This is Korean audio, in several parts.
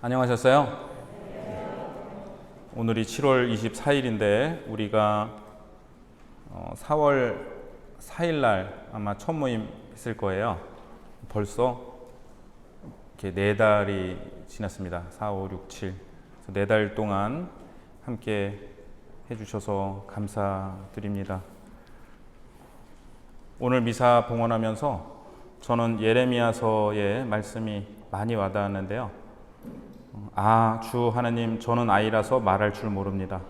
안녕하셨어요? 오늘이 7월 24일인데 우리가 4월 4일 날 아마 첫 모임 했을 거예요. 벌써 이렇게 4달이 지났습니다. 4, 5, 6, 7. 4달 동안 함께 해주셔서 감사드립니다. 오늘 미사 봉헌하면서 저는 예레미야서의 말씀이 많이 와닿았는데요. 주 하나님, 저는 아이라서 말할 줄 모릅니다.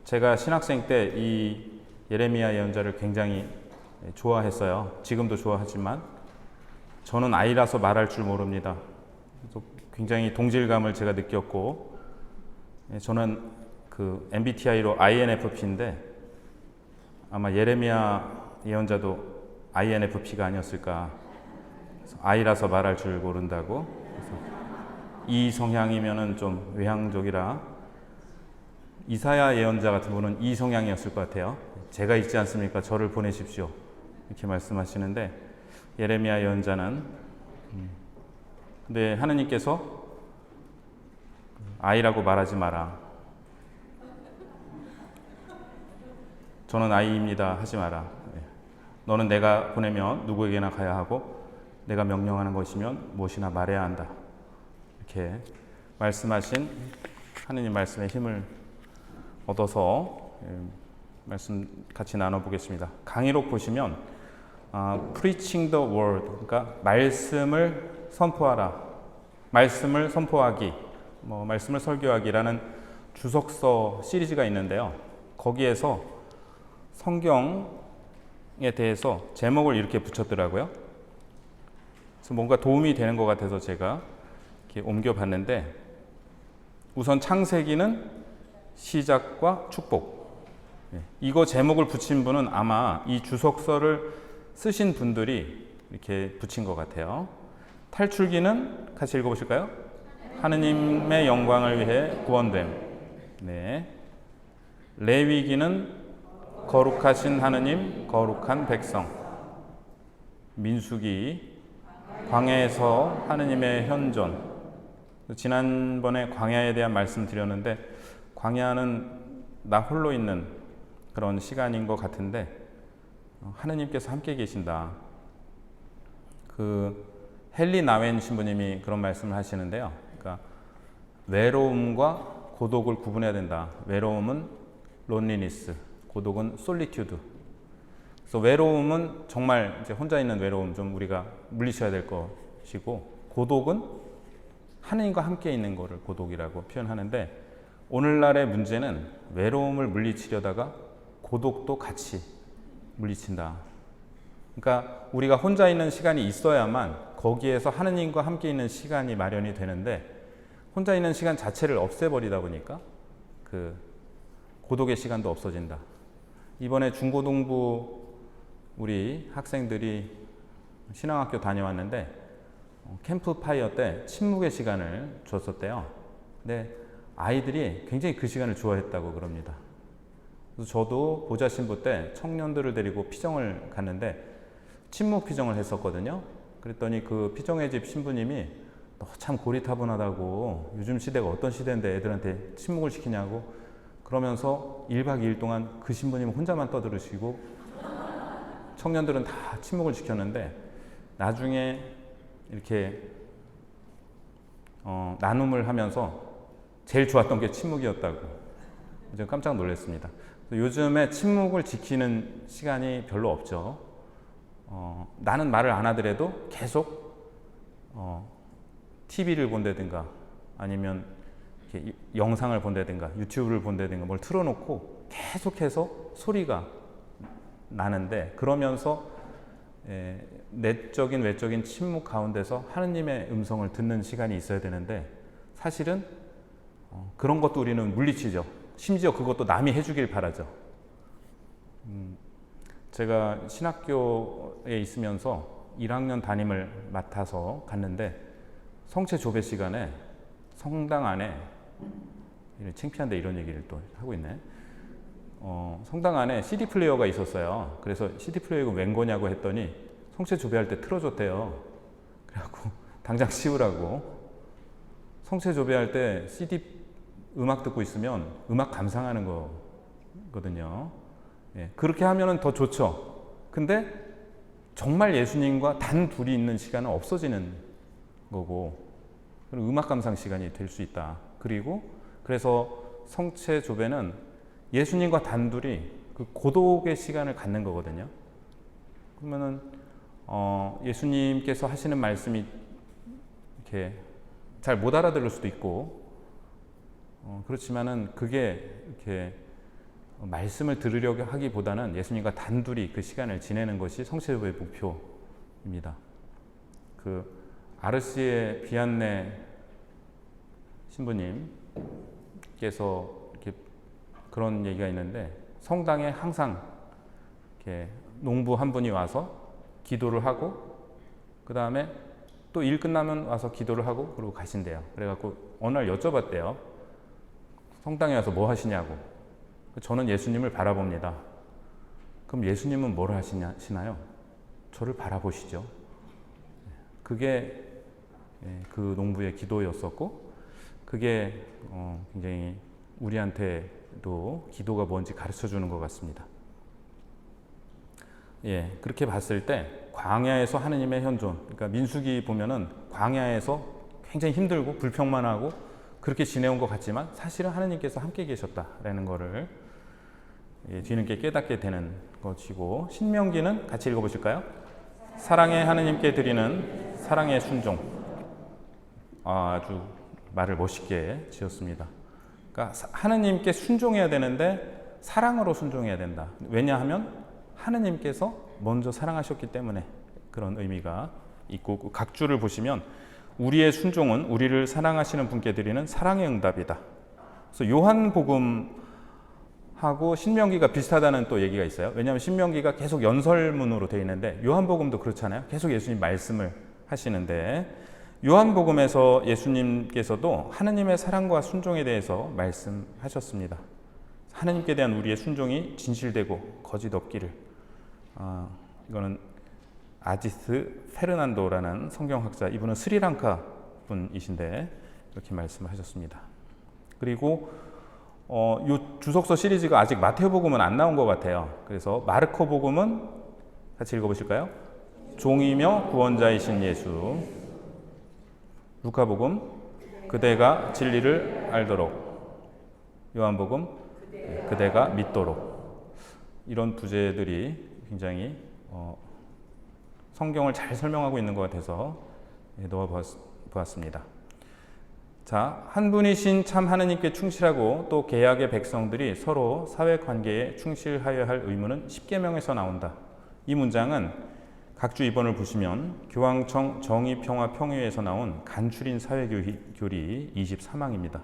제가 신학생 때 이 예레미야 예언자를 굉장히 좋아했어요. 지금도 좋아하지만 저는 아이라서 말할 줄 모릅니다. 그래서 굉장히 동질감을 제가 느꼈고, 저는 그 MBTI로 INFP인데 아마 예레미야 예언자도 INFP가 아니었을까. 그래서 아이라서 말할 줄 모른다고. 그래서 이 성향이면은 좀 외향적이라, 이사야 예언자 같은 분은 이 성향이었을 것 같아요. 제가 있지 않습니까? 저를 보내십시오. 이렇게 말씀하시는데, 예레미야 예언자는 근데 하느님께서 아이라고 말하지 마라. 저는 아이입니다. 하지 마라. 너는 내가 보내면 누구에게나 가야 하고 내가 명령하는 것이면 무엇이나 말해야 한다. 이렇게 말씀하신 하느님 말씀의 힘을 얻어서 말씀 같이 나눠보겠습니다. 강의록 보시면 Preaching the Word, 그러니까 말씀을 선포하라, 말씀을 선포하기, 말씀을 설교하기라는 주석서 시리즈가 있는데요. 거기에서 성경에 대해서 제목을 이렇게 붙였더라고요. 그래서 뭔가 도움이 되는 것 같아서 제가 이렇게 옮겨봤는데, 우선 창세기는 시작과 축복. 이거 제목을 붙인 분은 아마 이 주석서를 쓰신 분들이 이렇게 붙인 것 같아요. 탈출기는 같이 읽어보실까요? 하느님의 영광을 위해 구원됨. 네. 레위기는 거룩하신 하느님, 거룩한 백성. 민수기 광야에서 하느님의 현존. 지난번에 광야에 대한 말씀 드렸는데, 광야는 나 홀로 있는 그런 시간인 것 같은데 하느님께서 함께 계신다. 그 헨리 나웬 신부님이 그런 말씀을 하시는데요. 그러니까 외로움과 고독을 구분해야 된다. 외로움은 론리니스, 고독은 솔리튜드. 그래서 외로움은 정말 이제 혼자 있는 외로움, 좀 우리가 물리쳐야 될 것이고, 고독은 하느님과 함께 있는 것을 고독이라고 표현하는데, 오늘날의 문제는 외로움을 물리치려다가 고독도 같이 물리친다. 그러니까 우리가 혼자 있는 시간이 있어야만 거기에서 하느님과 함께 있는 시간이 마련이 되는데, 혼자 있는 시간 자체를 없애버리다 보니까 그 고독의 시간도 없어진다. 이번에 중고등부 우리 학생들이 신앙학교 다녀왔는데 캠프파이어 때 침묵의 시간을 줬었대요. 근데 아이들이 굉장히 그 시간을 좋아했다고 그럽니다. 그래서 저도 보좌 신부 때 청년들을 데리고 피정을 갔는데 침묵 피정을 했었거든요. 그랬더니 그 피정의 집 신부님이 너 참 고리타분하다고, 요즘 시대가 어떤 시대인데 애들한테 침묵을 시키냐고 그러면서 1박 2일 동안 그 신부님은 혼자만 떠들으시고 청년들은 다 침묵을 지켰는데, 나중에 이렇게 나눔을 하면서 제일 좋았던 게 침묵이었다고 좀 깜짝 놀랐습니다. 요즘에 침묵을 지키는 시간이 별로 없죠. 나는 말을 안 하더라도 계속 TV를 본다든가 아니면 이렇게 영상을 본다든가 유튜브를 본다든가 뭘 틀어놓고 계속해서 소리가 나는데, 그러면서 내적인 외적인 침묵 가운데서 하느님의 음성을 듣는 시간이 있어야 되는데, 사실은 그런 것도 우리는 물리치죠. 심지어 그것도 남이 해주길 바라죠. 제가 신학교에 있으면서 1학년 담임을 맡아서 갔는데, 성체 조배 시간에 성당 안에, 창피한데 이런 얘기를 또 하고 있네. 성당 안에 CD 플레이어가 있었어요. 그래서 CD 플레이어가 웬 거냐고 했더니 성체 조배할 때 틀어줬대요. 그래갖고 당장 씌우라고. 성체조배할 때 CD 음악 듣고 있으면 음악 감상하는 거거든요. 예, 그렇게 하면은 더 좋죠. 근데 정말 예수님과 단 둘이 있는 시간은 없어지는 거고, 음악 감상 시간이 될 수 있다. 그리고 그래서 성체조배는 예수님과 단둘이 그 고독의 시간을 갖는 거거든요. 그러면은 예수님께서 하시는 말씀이 이렇게 잘 못 알아들을 수도 있고, 그렇지만은 그게 이렇게 말씀을 들으려고 하기보다는 예수님과 단둘이 그 시간을 지내는 것이 성체조배의 목표입니다. 그 아르시의 비안네 신부님께서 이렇게 그런 얘기가 있는데, 성당에 항상 이렇게 농부 한 분이 와서 기도를 하고, 그 다음에 또 일 끝나면 와서 기도를 하고 그러고 가신대요. 그래갖고 어느 날 여쭤봤대요. 성당에 와서 뭐 하시냐고. 저는 예수님을 바라봅니다. 그럼 예수님은 뭘 하시나요? 저를 바라보시죠. 그게 그 농부의 기도였었고, 그게 굉장히 우리한테도 기도가 뭔지 가르쳐 주는 것 같습니다. 예, 그렇게 봤을 때 광야에서 하느님의 현존, 그러니까 민수기 보면은 광야에서 굉장히 힘들고 불평만 하고 그렇게 지내온 것 같지만 사실은 하느님께서 함께 계셨다라는 것을 뒤늦게 깨닫게 되는 것이고, 신명기는 같이 읽어보실까요? 사랑의 하느님께 드리는 사랑의 순종. 아주 말을 멋있게 지었습니다. 그러니까 하느님께 순종해야 되는데 사랑으로 순종해야 된다. 왜냐하면 하느님께서 먼저 사랑하셨기 때문에 그런 의미가 있고, 각주를 보시면 우리의 순종은 우리를 사랑하시는 분께 드리는 사랑의 응답이다. 그래서 요한복음하고 신명기가 비슷하다는 또 얘기가 있어요. 왜냐하면 신명기가 계속 연설문으로 되어 있는데 요한복음도 그렇잖아요. 계속 예수님 말씀을 하시는데, 요한복음에서 예수님께서도 하느님의 사랑과 순종에 대해서 말씀하셨습니다. 하느님께 대한 우리의 순종이 진실되고 거짓 없기를. 이거는 아지스 페르난도라는 성경학자, 이분은 스리랑카 분이신데 이렇게 말씀을 하셨습니다. 그리고 이 주석서 시리즈가 아직 마태복음은 안 나온 것 같아요. 그래서 마르코복음은 같이 읽어보실까요? 종이며 구원자이신 예수. 루카복음 그대가 진리를 알도록. 요한복음 그대가 믿도록. 이런 부제들이 굉장히 성경을 잘 설명하고 있는 것 같아서 놓아 보았습니다. 자, 한 분이신 참 하느님께 충실하고 또 개약의 백성들이 서로 사회관계에 충실하여야 할 의무는 십계명에서 나온다. 이 문장은 각주 2번을 보시면 교황청 정의평화평의회에서 나온 간추린 사회교리 23항입니다.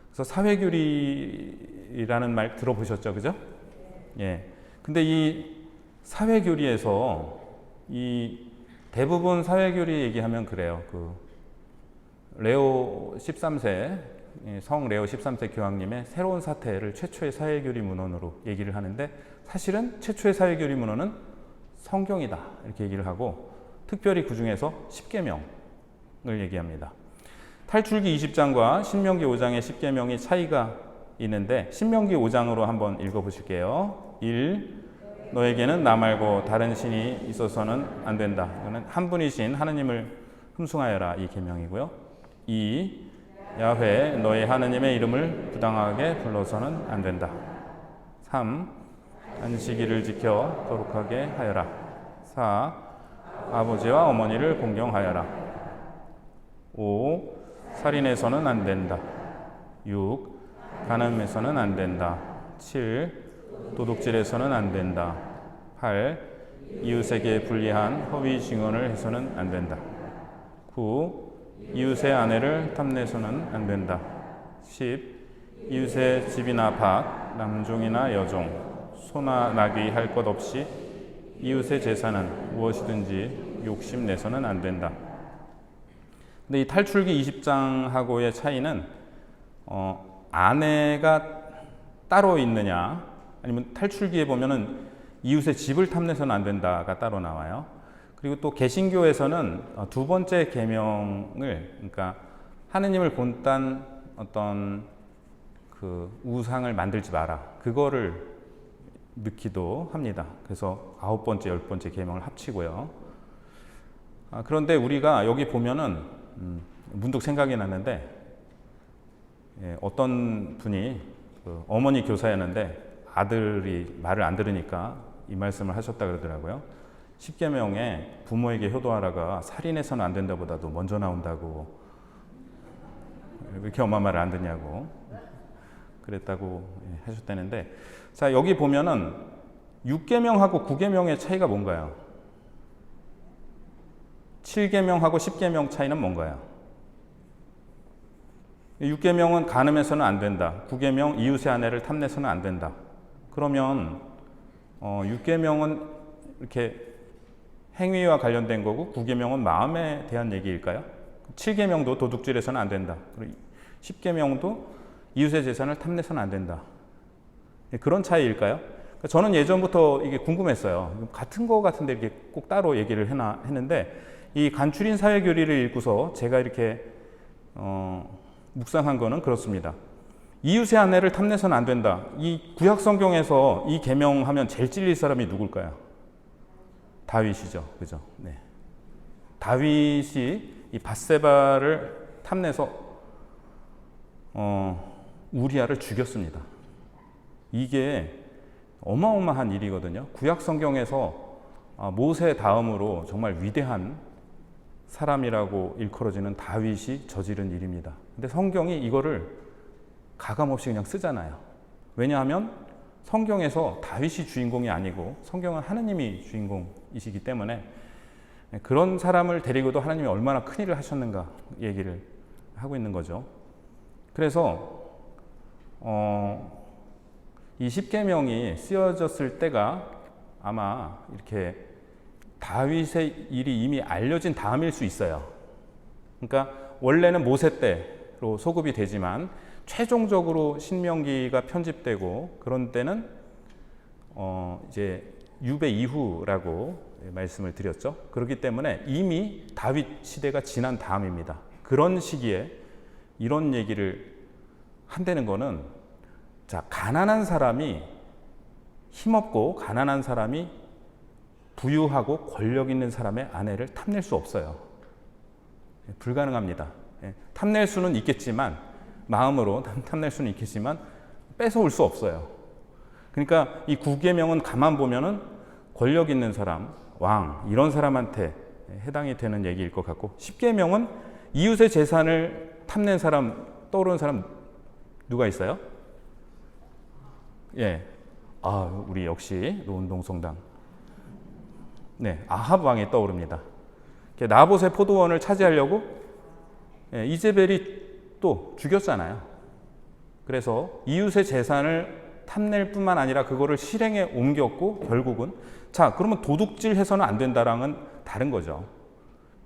그래서 사회교리라는 말 들어보셨죠, 그죠? 예. 근데 이 사회교리에서 이 대부분 사회교리 얘기하면 그래요. 그 레오 13세, 성 레오 13세 교황님의 새로운 사태를 최초의 사회교리 문헌으로 얘기를 하는데, 사실은 최초의 사회교리 문헌은 성경이다 이렇게 얘기를 하고, 특별히 그 중에서 십계명을 얘기합니다. 탈출기 20장과 신명기 5장의 십계명이 차이가 있는데, 신명기 5장으로 한번 읽어보실게요. 1. 너에게는 나 말고 다른 신이 있어서는 안 된다. 이거는 한 분이신 하느님을 흠숭하여라, 이 계명이고요. 2. 야훼 너의 하느님의 이름을 부당하게 불러서는 안 된다. 3. 안식일을 지켜 거룩하게 하여라. 4. 아버지와 어머니를 공경하여라. 5. 살인해서는 안 된다. 6. 간음해서는 안 된다. 7. 도둑질해서는 안 된다. 8. 이웃에게 불리한 허위 증언을 해서는 안 된다. 9. 이웃의 아내를 탐내서는 안 된다. 10. 이웃의 집이나 밭, 남종이나 여종, 소나 나귀 할 것 없이 이웃의 재산은 무엇이든지 욕심내서는 안 된다. 근데 이 탈출기 20장하고의 차이는 아내가 따로 있느냐, 아니면 탈출기에 보면은 이웃의 집을 탐내서는 안 된다가 따로 나와요. 그리고 또 개신교에서는 두 번째 계명을, 그러니까 하느님을 본딴 어떤 그 우상을 만들지 마라, 그거를 넣기도 합니다. 그래서 9번째, 10번째 계명을 합치고요. 그런데 우리가 여기 보면은 문득 생각이 났는데, 어떤 분이 어머니 교사였는데 아들이 말을 안 들으니까 이 말씀을 하셨다 그러더라고요. 10계명에 부모에게 효도하라가 살인해서는 안 된다보다도 먼저 나온다고. 왜 이렇게 엄마 말을 안 듣냐고 그랬다고 하셨다는데, 자, 여기 보면은 6계명하고 9계명의 차이가 뭔가요? 7계명하고 10계명 차이는 뭔가요? 6계명은 간음해서는 안 된다. 9계명 이웃의 아내를 탐내서는 안 된다. 그러면 6계명은 이렇게 행위와 관련된 거고 9계명은 마음에 대한 얘기일까요? 7계명도 도둑질해서는 안 된다. 그리고 10계명도 이웃의 재산을 탐내서는 안 된다. 그런 차이일까요? 저는 예전부터 이게 궁금했어요. 같은 거 같은데 이렇게 꼭 따로 얘기를 했는데, 이 간추린 사회교리를 읽고서 제가 이렇게 묵상한 거는 그렇습니다. 이웃의 아내를 탐내서는 안 된다. 이 구약 성경에서 이 계명하면 제일 찔릴 사람이 누굴까요? 다윗이죠, 그죠? 네. 다윗이 이 밧세바를 탐내서 우리아를 죽였습니다. 이게 어마어마한 일이거든요. 구약 성경에서 모세 다음으로 정말 위대한 사람이라고 일컬어지는 다윗이 저지른 일입니다. 근데 성경이 이거를 가감없이 그냥 쓰잖아요. 왜냐하면 성경에서 다윗이 주인공이 아니고 성경은 하느님이 주인공이시기 때문에 그런 사람을 데리고도 하나님이 얼마나 큰일을 하셨는가 얘기를 하고 있는 거죠. 그래서 이 10계명이 쓰여졌을 때가 아마 이렇게 다윗의 일이 이미 알려진 다음일 수 있어요. 그러니까 원래는 모세 때로 소급이 되지만 최종적으로 신명기가 편집되고 그런 때는 이제 유배 이후라고 말씀을 드렸죠. 그렇기 때문에 이미 다윗 시대가 지난 다음입니다. 그런 시기에 이런 얘기를 한다는 거는, 자, 가난한 사람이, 힘없고 가난한 사람이 부유하고 권력 있는 사람의 아내를 탐낼 수 없어요. 불가능합니다. 탐낼 수는 있겠지만, 마음으로 탐낼 수는 있겠지만 뺏어올 수 없어요. 그러니까 이 9계명은 가만 보면은 권력 있는 사람, 왕, 이런 사람한테 해당이 되는 얘기일 것 같고, 10계명은 이웃의 재산을 탐낸 사람, 떠오르는 사람 누가 있어요? 예, 우리 역시 노은동성당. 네, 아합 왕이 떠오릅니다. 나봇의 포도원을 차지하려고 이제벨이 또 죽였잖아요. 그래서 이웃의 재산을 탐낼 뿐만 아니라 그거를 실행에 옮겼고, 결국은, 자, 그러면 도둑질해서는 안 된다랑은 다른 거죠.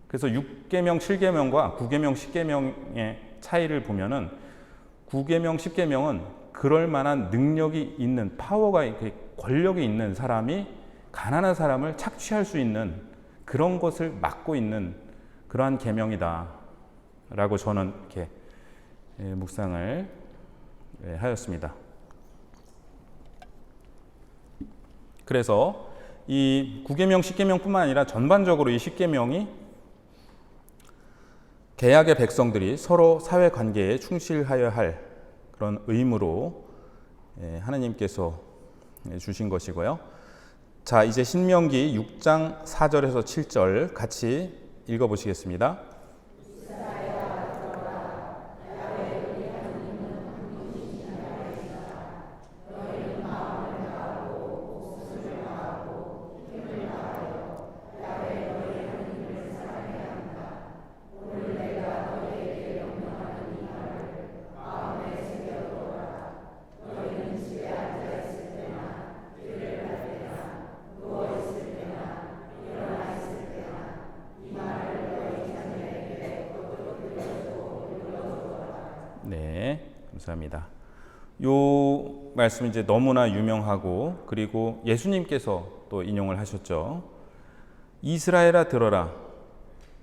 그래서 6계명, 7계명과 9계명, 10계명의 차이를 보면은 9계명, 10계명은 그럴 만한 능력이 있는, 파워가, 권력이 있는 사람이 가난한 사람을 착취할 수 있는 그런 것을 막고 있는 그러한 계명이다 라고 저는 이렇게 묵상을 하였습니다. 그래서 이 9계명, 10계명뿐만 아니라 전반적으로 이 10계명이 개약의 백성들이 서로 사회관계에 충실하여야 할 그런 의무로 하나님께서 주신 것이고요. 자, 이제 신명기 6장 4절에서 7절 같이 읽어보시겠습니다. 네, 감사합니다. 요 말씀 이제 너무나 유명하고, 그리고 예수님께서 또 인용을 하셨죠. 이스라엘아 들어라.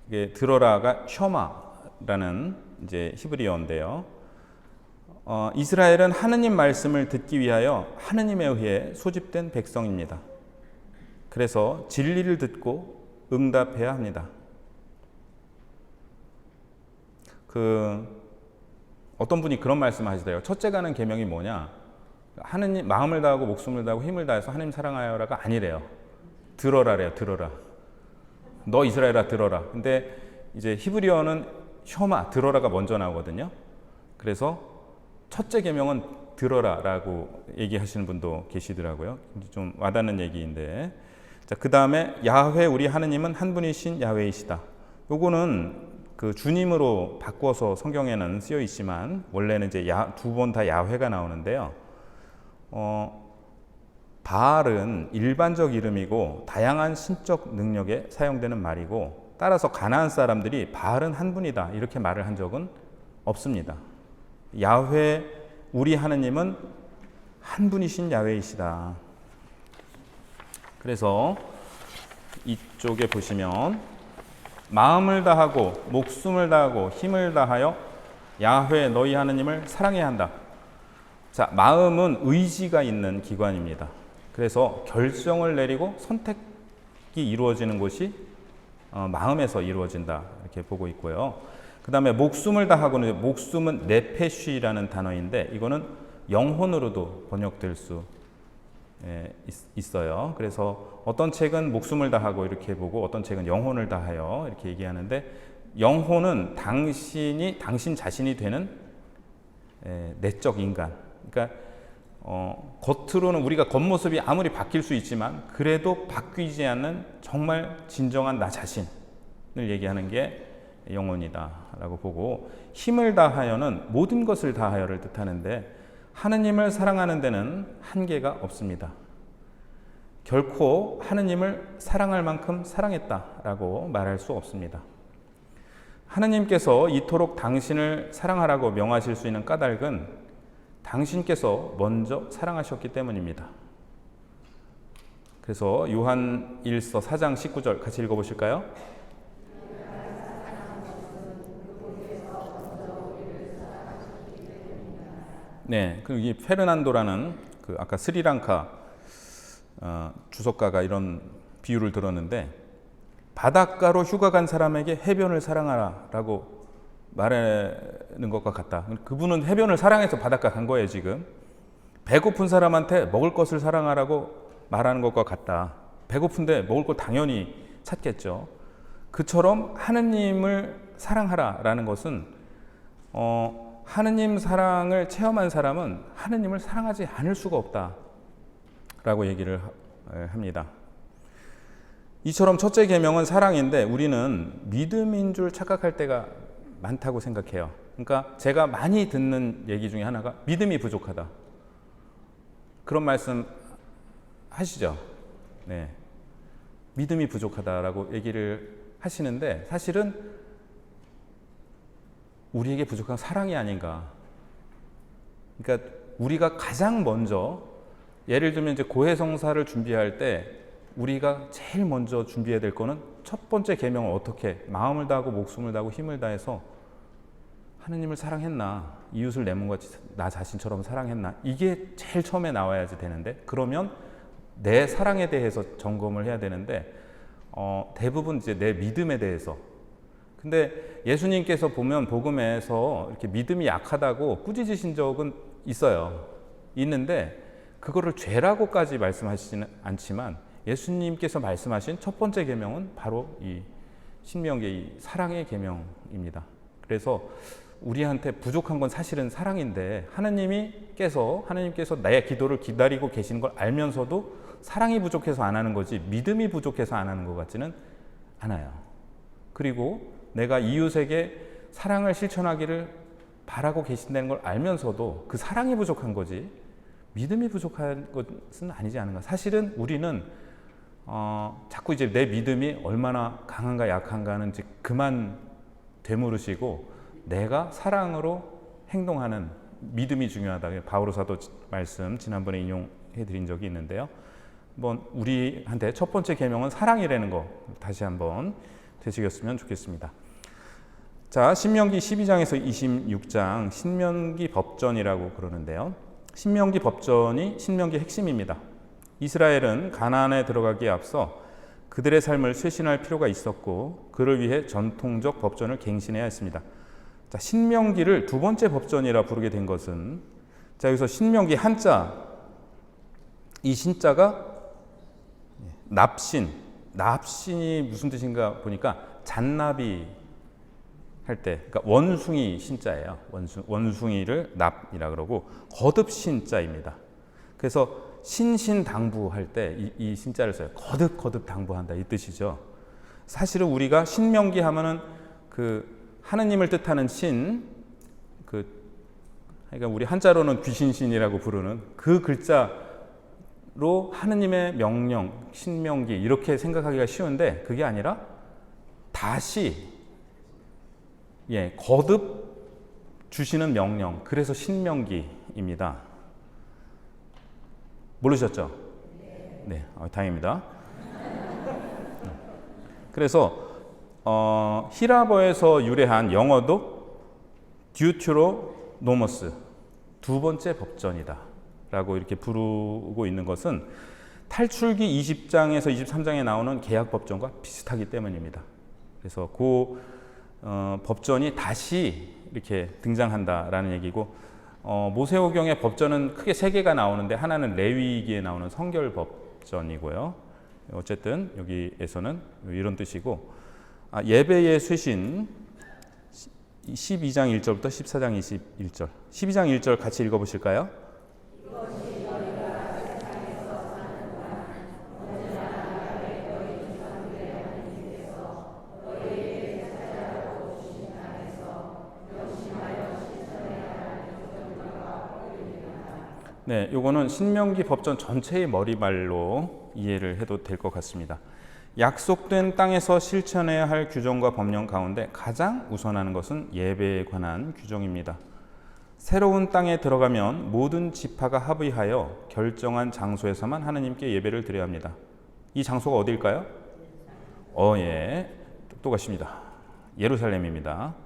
이게 들어라가 셔마라는 이제 히브리어인데요. 이스라엘은 하느님 말씀을 듣기 위하여 하느님에 의해 소집된 백성입니다. 그래서 진리를 듣고 응답해야 합니다. 어떤 분이 그런 말씀을 하시더라고요. 첫째 가는 계명이 뭐냐? 하느님 마음을 다하고 목숨을 다하고 힘을 다해서 하느님 사랑하여라가 아니래요. 들어라래요. 들어라. 너 이스라엘아 들어라. 근데 이제 히브리어는 셔마 들어라가 먼저 나오거든요. 그래서 첫째 계명은 들어라라고 얘기하시는 분도 계시더라고요. 좀 와닿는 얘기인데, 자, 그 다음에 야훼 우리 하느님은 한 분이신 야훼이시다. 요거는 그 주님으로 바꿔서 성경에는 쓰여 있지만 원래는 이제 두 번 다 야훼가 나오는데요. 바알은 일반적 이름이고 다양한 신적 능력에 사용되는 말이고, 따라서 가나안 사람들이 바알은 한 분이다 이렇게 말을 한 적은 없습니다. 야훼 우리 하느님은 한 분이신 야훼이시다. 그래서 이쪽에 보시면 마음을 다하고 목숨을 다하고 힘을 다하여 야훼 너희 하느님을 사랑해야 한다. 자, 마음은 의지가 있는 기관입니다. 그래서 결정을 내리고 선택이 이루어지는 곳이 마음에서 이루어진다 이렇게 보고 있고요. 그 다음에 목숨을 다하고는, 목숨은 네페쉬라는 단어인데 이거는 영혼으로도 번역될 수 있어요. 그래서 어떤 책은 목숨을 다하고 이렇게 보고 어떤 책은 영혼을 다하여 이렇게 얘기하는데, 영혼은 당신 자신이 되는 내적 인간. 그러니까 겉으로는 우리가 겉모습이 아무리 바뀔 수 있지만 그래도 바뀌지 않는 정말 진정한 나 자신을 얘기하는 게 영혼이다 라고 보고, 힘을 다하여는 모든 것을 다하여를 뜻하는데 하느님을 사랑하는 데는 한계가 없습니다. 결코 하느님을 사랑할 만큼 사랑했다라고 말할 수 없습니다. 하느님께서 이토록 당신을 사랑하라고 명하실 수 있는 까닭은 당신께서 먼저 사랑하셨기 때문입니다. 그래서 요한 1서 4장 19절 같이 읽어보실까요? 네, 그 이 페르난도라는 그 아까 스리랑카 주석가가 이런 비유를 들었는데, 바닷가로 휴가 간 사람에게 해변을 사랑하라라고 말하는 것과 같다. 그분은 해변을 사랑해서 바닷가 간 거예요. 지금 배고픈 사람한테 먹을 것을 사랑하라고 말하는 것과 같다. 배고픈데 먹을 걸 당연히 찾겠죠. 그처럼 하느님을 사랑하라라는 것은 하느님 사랑을 체험한 사람은 하느님을 사랑하지 않을 수가 없다라고 얘기를 합니다. 이처럼 첫째 계명은 사랑인데 우리는 믿음인 줄 착각할 때가 많다고 생각해요. 그러니까 제가 많이 듣는 얘기 중에 하나가 믿음이 부족하다. 그런 말씀 하시죠? 네. 믿음이 부족하다라고 얘기를 하시는데 사실은 우리에게 부족한 사랑이 아닌가. 그러니까 우리가 가장 먼저, 예를 들면 이제 고해성사를 준비할 때 우리가 제일 먼저 준비해야 될 거는 첫 번째 계명을 어떻게 마음을 다하고 목숨을 다하고 힘을 다해서 하느님을 사랑했나, 이웃을 내 몸과 나 자신처럼 사랑했나, 이게 제일 처음에 나와야지 되는데, 그러면 내 사랑에 대해서 점검을 해야 되는데 대부분 이제 내 믿음에 대해서. 근데 예수님께서 보면 복음에서 이렇게 믿음이 약하다고 꾸짖으신 적은 있는데 그거를 죄라고까지 말씀하시지는 않지만 예수님께서 말씀하신 첫 번째 계명은 바로 이 신명기의 이 사랑의 계명입니다. 그래서 우리한테 부족한 건 사실은 사랑인데 하느님께서 나의 기도를 기다리고 계시는 걸 알면서도 사랑이 부족해서 안 하는 거지 믿음이 부족해서 안 하는 것 같지는 않아요. 그리고 내가 이웃에게 사랑을 실천하기를 바라고 계신다는 걸 알면서도 그 사랑이 부족한 거지 믿음이 부족한 것은 아니지 않은가. 사실은 우리는 자꾸 이제 내 믿음이 얼마나 강한가 약한가는 이제 그만 되물으시고 내가 사랑으로 행동하는 믿음이 중요하다. 바오로 사도 말씀 지난번에 인용해 드린 적이 있는데요. 한번 우리한테 첫 번째 계명은 사랑이라는 거 다시 한번 되새겼으면 좋겠습니다. 자, 신명기 12장에서 26장 신명기 법전이라고 그러는데요. 신명기 법전이 신명기의 핵심입니다. 이스라엘은 가나안에 들어가기에 앞서 그들의 삶을 쇄신할 필요가 있었고 그를 위해 전통적 법전을 갱신해야 했습니다. 자, 신명기를 두 번째 법전이라 부르게 된 것은, 자, 여기서 신명기 한자, 이 신자가 납신이 무슨 뜻인가 보니까 잔나비 할 때, 그러니까 원숭이 신자예요. 원숭이를 납이라 그러고 거듭 신자입니다. 그래서 신신당부할 때 이 신자를 써요. 거듭 당부한다 이 뜻이죠. 사실은 우리가 신명기 하면은 그 하느님을 뜻하는 신, 그러니까 우리 한자로는 귀신신이라고 부르는 그 글자로 하느님의 명령, 신명기 이렇게 생각하기가 쉬운데 그게 아니라 다시 거듭 주시는 명령, 그래서 신명기입니다. 모르셨죠? 네, 다행입니다. 그래서 히라버에서 유래한 영어도 듀트로노머스, 두 번째 법전이다 라고 이렇게 부르고 있는 것은 탈출기 20장에서 23장에 나오는 계약법전과 비슷하기 때문입니다. 그래서 그 법전이 다시 이렇게 등장한다라는 얘기고, 모세오경의 법전은 크게 세 개가 나오는데 하나는 레위기에 나오는 성결법전이고요. 어쨌든 여기에서는 이런 뜻이고, 예배의 쇄신 12장 1절부터 14장 21절, 12장 1절 같이 읽어보실까요? 네, 요거는 신명기 법전 전체의 머리말로 이해를 해도 될 것 같습니다. 약속된 땅에서 실천해야 할 규정과 법령 가운데 가장 우선하는 것은 예배에 관한 규정입니다. 새로운 땅에 들어가면 모든 지파가 합의하여 결정한 장소에서만 하느님께 예배를 드려야 합니다. 이 장소가 어디일까요? 똑똑하십니다. 예루살렘입니다.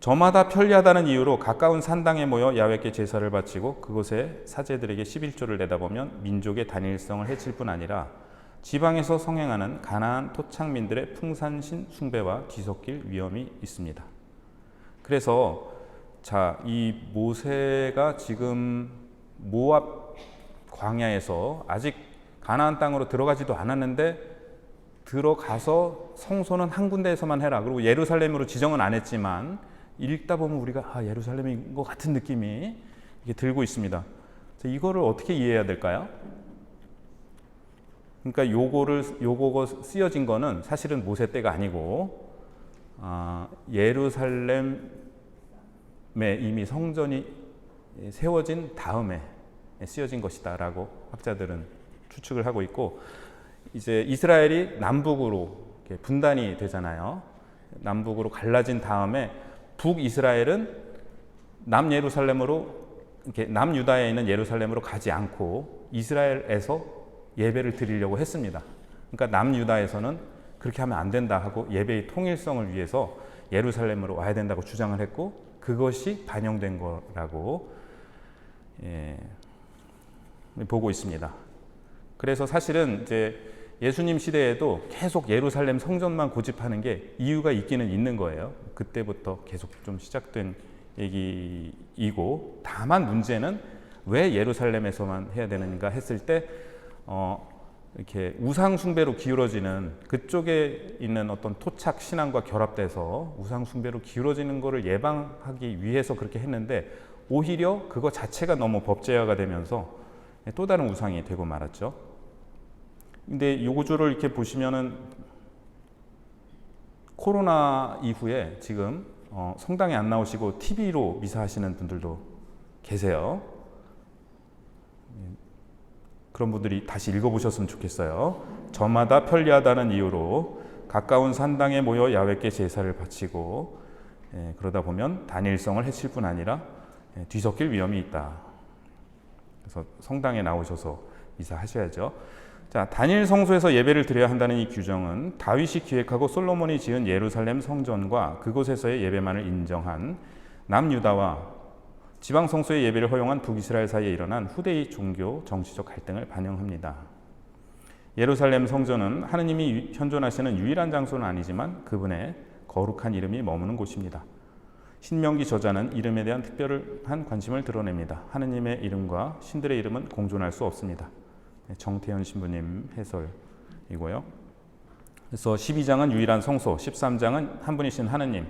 저마다 편리하다는 이유로 가까운 산당에 모여 야훼께 제사를 바치고 그곳에 사제들에게 11조를 내다보면 민족의 단일성을 해칠 뿐 아니라 지방에서 성행하는 가나안 토착민들의 풍산신 숭배와 뒤섞일 위험이 있습니다. 그래서 이 모세가 지금 모압 광야에서 아직 가나안 땅으로 들어가지도 않았는데 들어가서 성소는 한 군데에서만 해라. 그리고 예루살렘으로 지정은 안 했지만 읽다 보면 우리가 예루살렘인 것 같은 느낌이 이게 들고 있습니다. 이거를 어떻게 이해해야 될까요? 그러니까 요거가 쓰여진 거는 사실은 모세 때가 아니고 예루살렘에 이미 성전이 세워진 다음에 쓰여진 것이다라고 학자들은 추측을 하고 있고, 이제 이스라엘이 남북으로 분단이 되잖아요. 남북으로 갈라진 다음에 북이스라엘은 남유다에 있는 예루살렘으로 가지 않고 이스라엘에서 예배를 드리려고 했습니다. 그러니까 남유다에서는 그렇게 하면 안 된다 하고 예배의 통일성을 위해서 예루살렘으로 와야 된다고 주장을 했고, 그것이 반영된 거라고 보고 있습니다. 그래서 사실은 이제 예수님 시대에도 계속 예루살렘 성전만 고집하는 게 이유가 있기는 있는 거예요. 그때부터 계속 좀 시작된 얘기이고, 다만 문제는 왜 예루살렘에서만 해야 되는가 했을 때 이렇게 우상 숭배로 기울어지는, 그쪽에 있는 어떤 토착 신앙과 결합돼서 우상 숭배로 기울어지는 것을 예방하기 위해서 그렇게 했는데, 오히려 그거 자체가 너무 법제화가 되면서 또 다른 우상이 되고 말았죠. 근데 이 구조를 이렇게 보시면은 코로나 이후에 지금 성당에 안 나오시고 TV로 미사하시는 분들도 계세요. 그런 분들이 다시 읽어보셨으면 좋겠어요. 저마다 편리하다는 이유로 가까운 산당에 모여 야훼께 제사를 바치고 그러다 보면 단일성을 해칠 뿐 아니라 뒤섞일 위험이 있다. 그래서 성당에 나오셔서 이사하셔야죠. 자, 단일 성소에서 예배를 드려야 한다는 이 규정은 다윗이 기획하고 솔로몬이 지은 예루살렘 성전과 그곳에서의 예배만을 인정한 남유다와 지방 성소의 예배를 허용한 북이스라엘 사이에 일어난 후대의 종교 정치적 갈등을 반영합니다. 예루살렘 성전은 하느님이 현존하시는 유일한 장소는 아니지만 그분의 거룩한 이름이 머무는 곳입니다. 신명기 저자는 이름에 대한 특별한 관심을 드러냅니다. 하느님의 이름과 신들의 이름은 공존할 수 없습니다. 정태현 신부님 해설이고요. 그래서 12장은 유일한 성소, 13장은 한 분이신 하느님,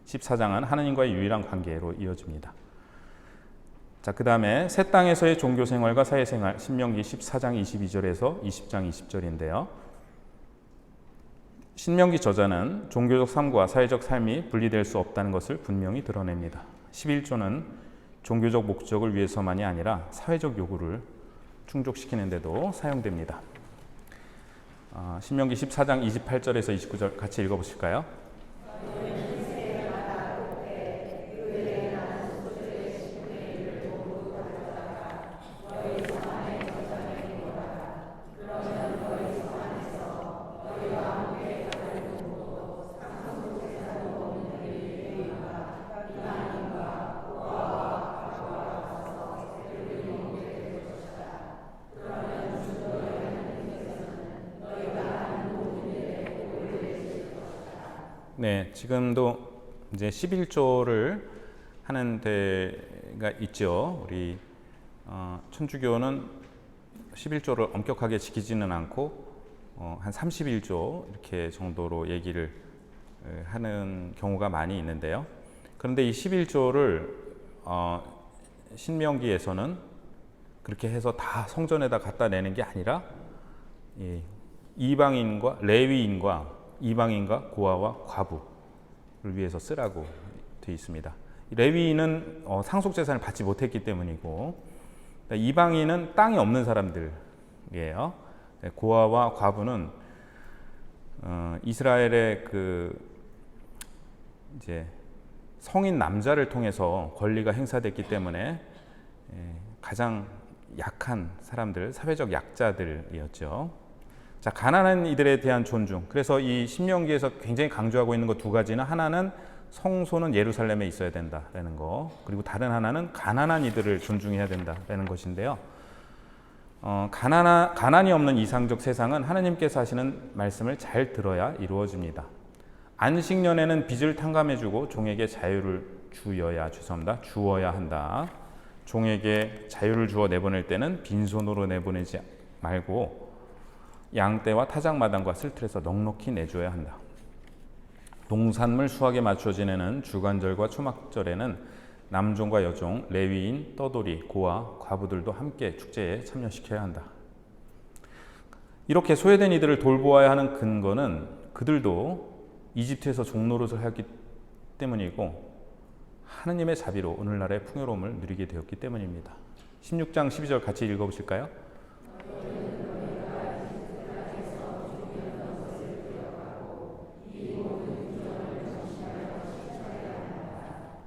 14장은 하느님과의 유일한 관계로 이어집니다. 자, 그 다음에 새 땅에서의 종교생활과 사회생활, 신명기 14장 22절에서 20장 20절인데요. 신명기 저자는 종교적 삶과 사회적 삶이 분리될 수 없다는 것을 분명히 드러냅니다. 11조는 종교적 목적을 위해서만이 아니라 사회적 요구를 충족시키는 데도 사용됩니다. 신명기 14장 28절에서 29절 같이 읽어보실까요? 네, 지금도 이제 11조를 하는 데가 있죠. 우리 천주교는 11조를 엄격하게 지키지는 않고 한 31조 이렇게 정도로 얘기를 하는 경우가 많이 있는데요. 그런데 이 11조를 신명기에서는 그렇게 해서 다 성전에다 갖다 내는 게 아니라 이방인과 레위인과 이방인과 고아와 과부를 위해서 쓰라고 되어 있습니다. 레위인은 상속재산을 받지 못했기 때문이고 이방인은 땅이 없는 사람들이에요. 고아와 과부는 이스라엘의 이제 성인 남자를 통해서 권리가 행사됐기 때문에 가장 약한 사람들, 사회적 약자들이었죠. 자, 가난한 이들에 대한 존중. 그래서 이 신명기에서 굉장히 강조하고 있는 것 두 가지는, 하나는 성소는 예루살렘에 있어야 된다라는 거, 그리고 다른 하나는 가난한 이들을 존중해야 된다라는 것인데요. 가난이 없는 이상적 세상은 하나님께서 하시는 말씀을 잘 들어야 이루어집니다. 안식년에는 빚을 탕감해주고 종에게 자유를 주어야 한다. 종에게 자유를 주어 내보낼 때는 빈손으로 내보내지 말고 양떼와 타작마당과 쓸틀에서 넉넉히 내줘야 한다. 농산물 수확에 맞춰 지내는 주간절과 초막절에는 남종과 여종, 레위인, 떠돌이, 고아, 과부들도 함께 축제에 참여시켜야 한다. 이렇게 소외된 이들을 돌보아야 하는 근거는 그들도 이집트에서 종노릇을 하기 때문이고 하느님의 자비로 오늘날의 풍요로움을 누리게 되었기 때문입니다. 16장 12절 같이 읽어보실까요?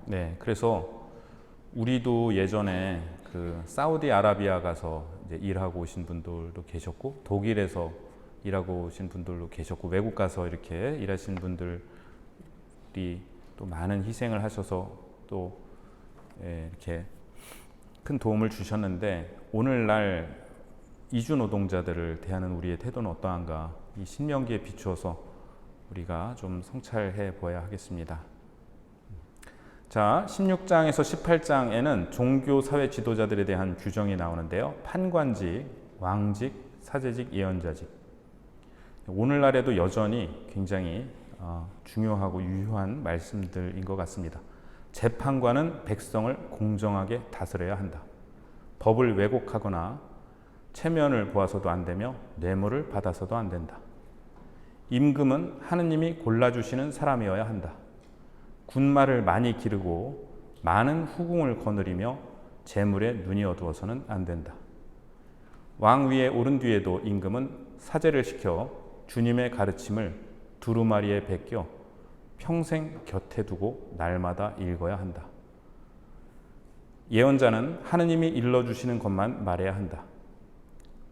네, 그래서 우리도 예전에 사우디아라비아 가서 이제 일하고 오신 분들도 계셨고, 독일에서 일하고 오신 분들도 계셨고, 외국 가서 이렇게 일하신 분들이 또 많은 희생을 하셔서 또 이렇게 큰 도움을 주셨는데, 오늘날 이주 노동자들을 대하는 우리의 태도는 어떠한가, 이 신명기에 비추어서 우리가 좀 성찰해 보아야 하겠습니다. 자, 16장에서 18장에는 종교 사회 지도자들에 대한 규정이 나오는데요. 판관직, 왕직, 사제직, 예언자직. 오늘날에도 여전히 굉장히 중요하고 유효한 말씀들인 것 같습니다. 재판관은 백성을 공정하게 다스려야 한다. 법을 왜곡하거나 체면을 보아서도 안 되며 뇌물을 받아서도 안 된다. 임금은 하느님이 골라주시는 사람이어야 한다. 군말을 많이 기르고 많은 후궁을 거느리며 재물에 눈이 어두워서는 안 된다. 왕 위에 오른 뒤에도 임금은 사제를 시켜 주님의 가르침을 두루마리에 베껴 평생 곁에 두고 날마다 읽어야 한다. 예언자는 하느님이 일러주시는 것만 말해야 한다.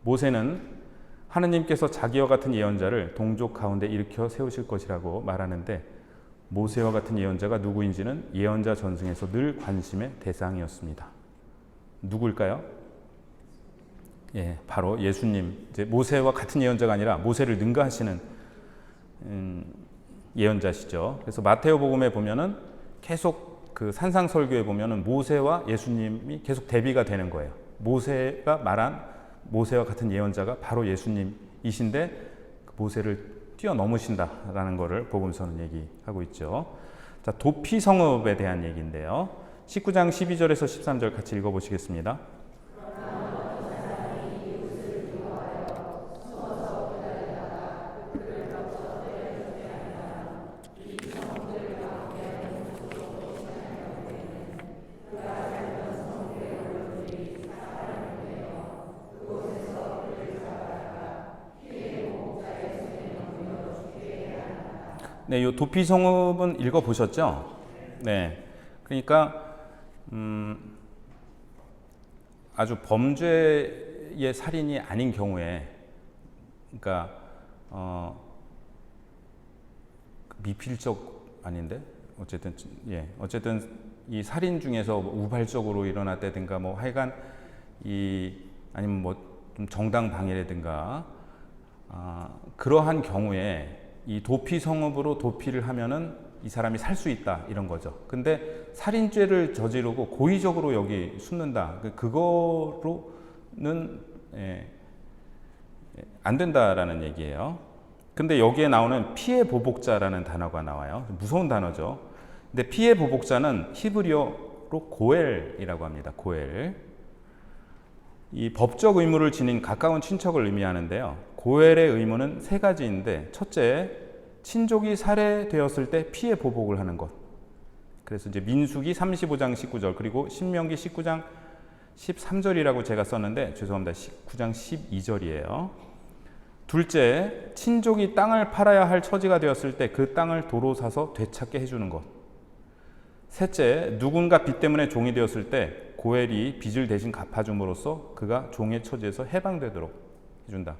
모세는 하느님께서 자기와 같은 예언자를 동족 가운데 일으켜 세우실 것이라고 말하는데 모세와 같은 예언자가 누구인지는 예언자 전승에서 늘 관심의 대상이었습니다. 누굴까요? 바로 예수님. 이제 모세와 같은 예언자가 아니라 모세를 능가하시는 예언자시죠. 그래서 마테오복음에 보면은 계속 그 산상설교에 보면은 모세와 예수님이 계속 대비가 되는 거예요. 모세가 말한 모세와 같은 예언자가 바로 예수님이신데 모세를 뛰어넘으신다라는 것을 복음서는 얘기하고 있죠. 자, 도피 성읍에 대한 얘기인데요. 19장 12절에서 13절 같이 읽어보시겠습니다. 네, 이 도피 성읍은 읽어보셨죠? 네, 그러니까 아주 범죄의 살인이 아닌 경우에, 그러니까 미필적 아닌데 어쨌든 이 살인 중에서 우발적으로 일어났다든가 뭐 하여간 아니면 뭐 좀 정당 방해라든가 그러한 경우에 이 도피 성읍으로 도피를 하면은 이 사람이 살 수 있다 이런 거죠. 근데 살인죄를 저지르고 고의적으로 여기 숨는다. 그거로는 안 된다라는 얘기예요. 근데 여기에 나오는 피해 보복자라는 단어가 나와요. 무서운 단어죠. 근데 피해 보복자는 히브리어로 고엘이라고 합니다. 고엘. 이 법적 의무를 지닌 가까운 친척을 의미하는데요. 고엘의 의무는 세 가지인데, 첫째, 친족이 살해되었을 때 피해 보복을 하는 것. 그래서 이제 민수기 35장 19절 그리고 신명기 19장 13절이라고 제가 썼는데 죄송합니다. 19장 12절이에요. 둘째, 친족이 땅을 팔아야 할 처지가 되었을 때 그 땅을 도로 사서 되찾게 해주는 것. 셋째, 누군가 빚 때문에 종이 되었을 때 고엘이 빚을 대신 갚아줌으로써 그가 종의 처지에서 해방되도록 해준다.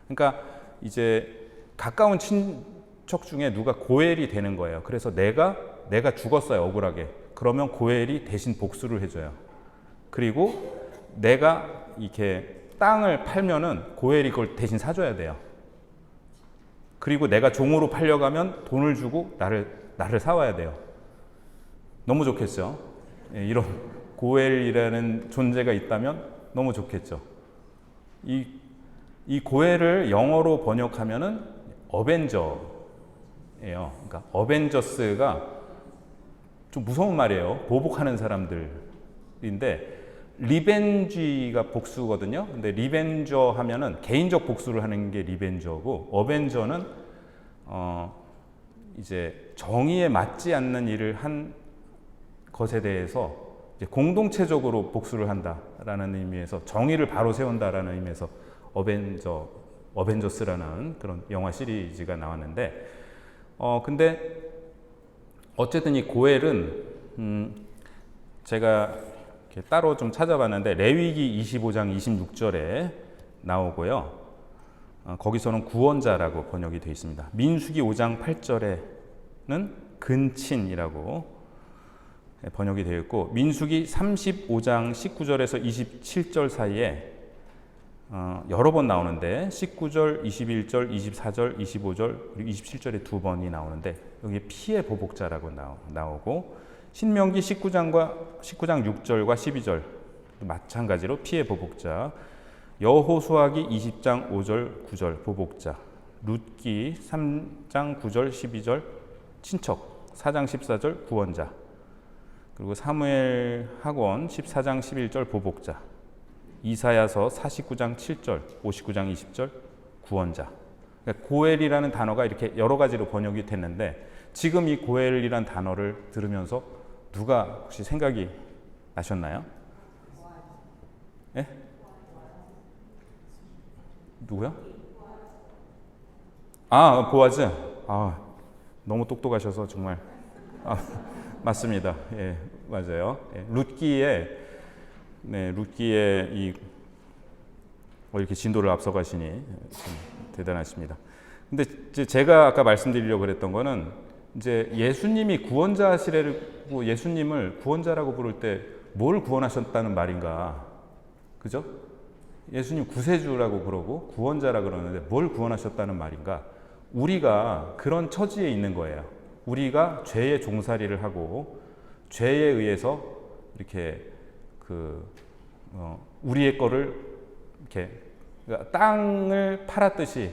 그러니까 이제 가까운 친척 중에 누가 고엘이 되는 거예요. 그래서 내가 죽었어요, 억울하게. 그러면 고엘이 대신 복수를 해줘요. 그리고 내가 이렇게 땅을 팔면은 고엘이 그걸 대신 사줘야 돼요. 그리고 내가 종으로 팔려가면 돈을 주고 나를 사와야 돼요. 너무 좋겠죠? 이런 고엘이라는 존재가 있다면 너무 좋겠죠. 이 고엘을 영어로 번역하면은 어벤저예요. 그러니까 어벤져스가 좀 무서운 말이에요. 보복하는 사람들인데 리벤지가 복수거든요. 근데 리벤저 하면은 개인적 복수를 하는 게 리벤저고, 어벤저는 이제 정의에 맞지 않는 일을 한 것에 대해서 이제 공동체적으로 복수를 한다라는 의미에서 정의를 바로 세운다라는 의미에서 어벤져스라는 그런 영화 시리즈가 나왔는데, 근데 어쨌든 이 고엘은 제가 이렇게 따로 좀 찾아봤는데 레위기 25장 26절에 나오고요. 거기서는 구원자라고 번역이 되어 있습니다. 민수기 5장 8절에는 근친이라고 번역이 되어 있고, 민수기 35장 19절에서 27절 사이에 여러 번 나오는데 19절, 21절, 24절, 25절 그리고 27절에 두 번이 나오는데 여기 피해 보복자라고 나오고, 신명기 19장 6절과 12절 마찬가지로 피해 보복자, 여호수아기 20장 5절 9절 보복자, 룻기 3장 9절 12절 친척, 4장 14절 구원자, 그리고 사무엘 학원 14장 11절 보복자, 이사야서 49장 7절 59장 20절 구원자. 그러니까 고엘이라는 단어가 이렇게 여러 가지로 번역이 됐는데, 지금 이 고엘이라는 단어를 들으면서 누가 혹시 생각이 나셨나요? 예? 누구요? 보아즈. 너무 똑똑하셔서 정말. 맞습니다. 예, 맞아요. 예, 룻기에 이 이렇게 진도를 앞서가시니 참 대단하십니다. 근데 이제 제가 아까 말씀드리려고 그랬던 거는 이제 예수님이 구원자시라고 예수님을 구원자라고 부를 때 뭘 구원하셨다는 말인가? 그죠? 예수님 구세주라고 그러고 구원자라 그러는데 뭘 구원하셨다는 말인가? 우리가 그런 처지에 있는 거예요. 우리가 죄의 종살이를 하고 죄에 의해서 이렇게 우리의 거를 이렇게 그러니까 땅을 팔았듯이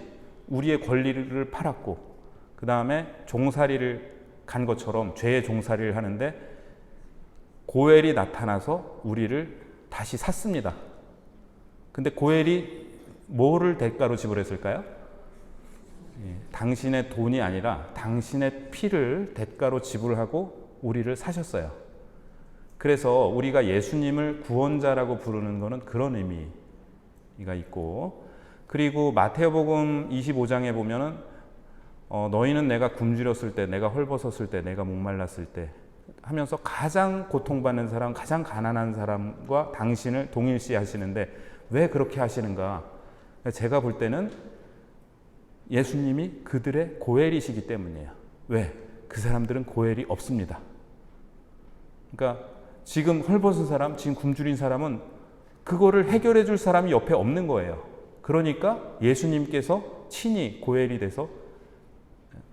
우리의 권리를 팔았고 그 다음에 종살이를 간 것처럼 죄의 종살이를 하는데 고엘이 나타나서 우리를 다시 샀습니다. 근데 고엘이 뭐를 대가로 지불했을까요? 당신의 돈이 아니라 당신의 피를 대가로 지불하고 우리를 사셨어요. 그래서 우리가 예수님을 구원자라고 부르는 것은 그런 의미가 있고, 그리고 마태복음 25장에 보면은 너희는 내가 굶주렸을 때, 내가 헐벗었을 때, 내가 목말랐을 때 하면서 가장 고통받는 사람, 가장 가난한 사람과 당신을 동일시 하시는데 왜 그렇게 하시는가? 제가 볼 때는 예수님이 그들의 고엘이시기 때문이에요. 왜? 그 사람들은 고엘이 없습니다. 그러니까 지금 헐벗은 사람, 지금 굶주린 사람은 그거를 해결해 줄 사람이 옆에 없는 거예요. 그러니까 예수님께서 친히 고엘이 돼서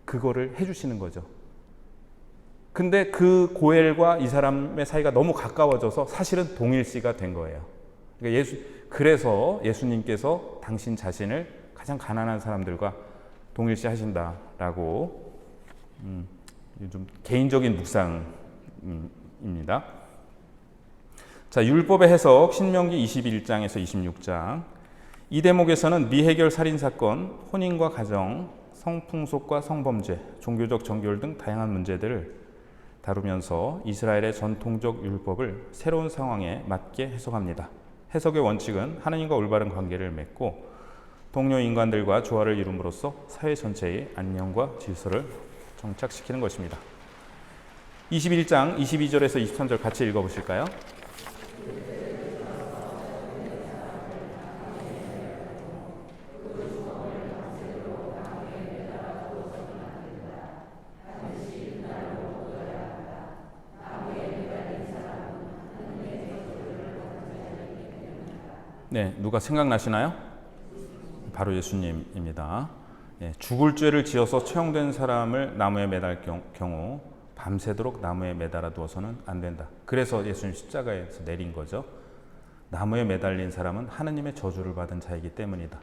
그거를 해주시는 거죠. 근데 그 고엘과 이 사람의 사이가 너무 가까워져서 사실은 동일시가 된 거예요. 그러니까 그래서 예수님께서 당신 자신을 가장 가난한 사람들과 동일시 하신다라고 좀 개인적인 묵상입니다. 자, 율법의 해석 신명기 21장에서 26장. 이 대목에서는 미해결 살인사건, 혼인과 가정, 성풍속과 성범죄, 종교적 정결 등 다양한 문제들을 다루면서 이스라엘의 전통적 율법을 새로운 상황에 맞게 해석합니다. 해석의 원칙은 하나님과 올바른 관계를 맺고 동료 인간들과 조화를 이룸으로써 사회 전체의 안녕과 질서를 정착시키는 것입니다. 21장 22절에서 23절 같이 읽어보실까요? 네, 누가 생각나시나요? 바로 예수님입니다. 죽을 죄를 지어서 처형된 사람을 나무에 매달 경우 밤새도록 나무에 매달아 두어서는 안 된다. 그래서 예수님 십자가에서 내린 거죠. 나무에 매달린 사람은 하느님의 저주를 받은 자이기 때문이다.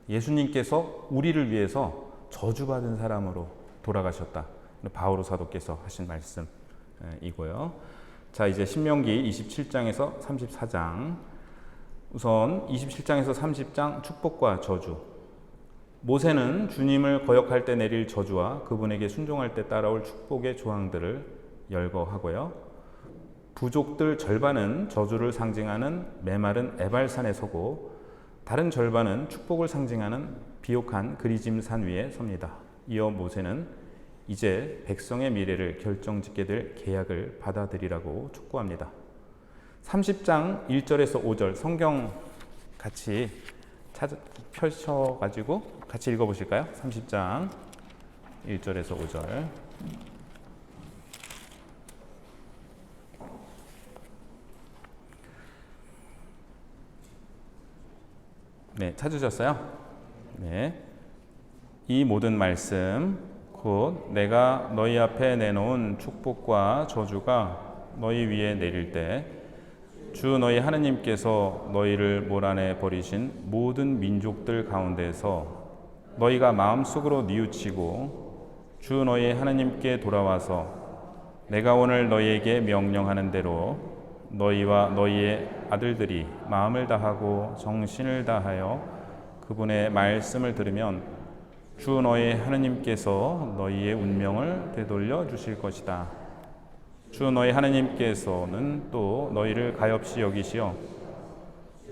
예수님께서 우리를 위해서 저주받은 사람으로 돌아가셨다. 바오로 사도께서 하신 말씀이고요. 자, 이제 신명기 27장에서 34장. 우선 27장에서 30장 축복과 저주. 모세는 주님을 거역할 때 내릴 저주와 그분에게 순종할 때 따라올 축복의 조항들을 열거하고요. 부족들 절반은 저주를 상징하는 메마른 에발산에 서고 다른 절반은 축복을 상징하는 비옥한 그리짐산 위에 섭니다. 이어 모세는 이제 백성의 미래를 결정짓게 될 계약을 받아들이라고 촉구합니다. 30장 1절에서 5절 성경 같이 펼쳐가지고 같이 읽어보실까요? 30장 1절에서 5절. 네, 찾으셨어요? 네. 이 모든 말씀 곧 내가 너희 앞에 내놓은 축복과 저주가 너희 위에 내릴 때 주 너희 하느님께서 너희를 몰아내 버리신 모든 민족들 가운데서 너희가 마음속으로 뉘우치고 주 너희 하느님께 돌아와서 내가 오늘 너희에게 명령하는 대로 너희와 너희의 아들들이 마음을 다하고 정신을 다하여 그분의 말씀을 들으면 주 너희 하느님께서 너희의 운명을 되돌려 주실 것이다. 주 너희 하느님께서는 또 너희를 가엾이 여기시어